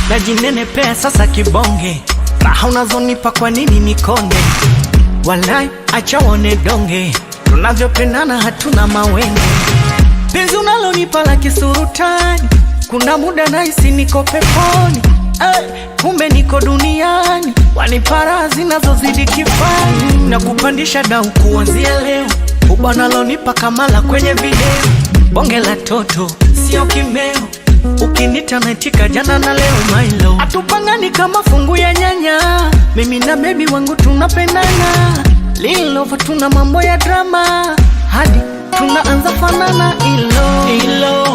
Najinenepea sasa kibonge, raha unazonipa kwa nini nikonde? Walai acha waone donge, tunavyopendana hatuna mawenge. Penzi unalonipa la kisurutani, kuna muda nahisi niko peponi. Kumbe niko duniani, wanipara zinazozidi kifani. Na kupandisha dau kuanzia leo, ubwana lonipa kamala kwenye video. Bonge la toto, sio kimeo, ukinita naitika jana na leo mailo. Atupangani kama fungu ya nyanya, mimi na baby wangu tunapendana. Lilova tuna mambo ya drama, hadi tunaanza fanana. Ilo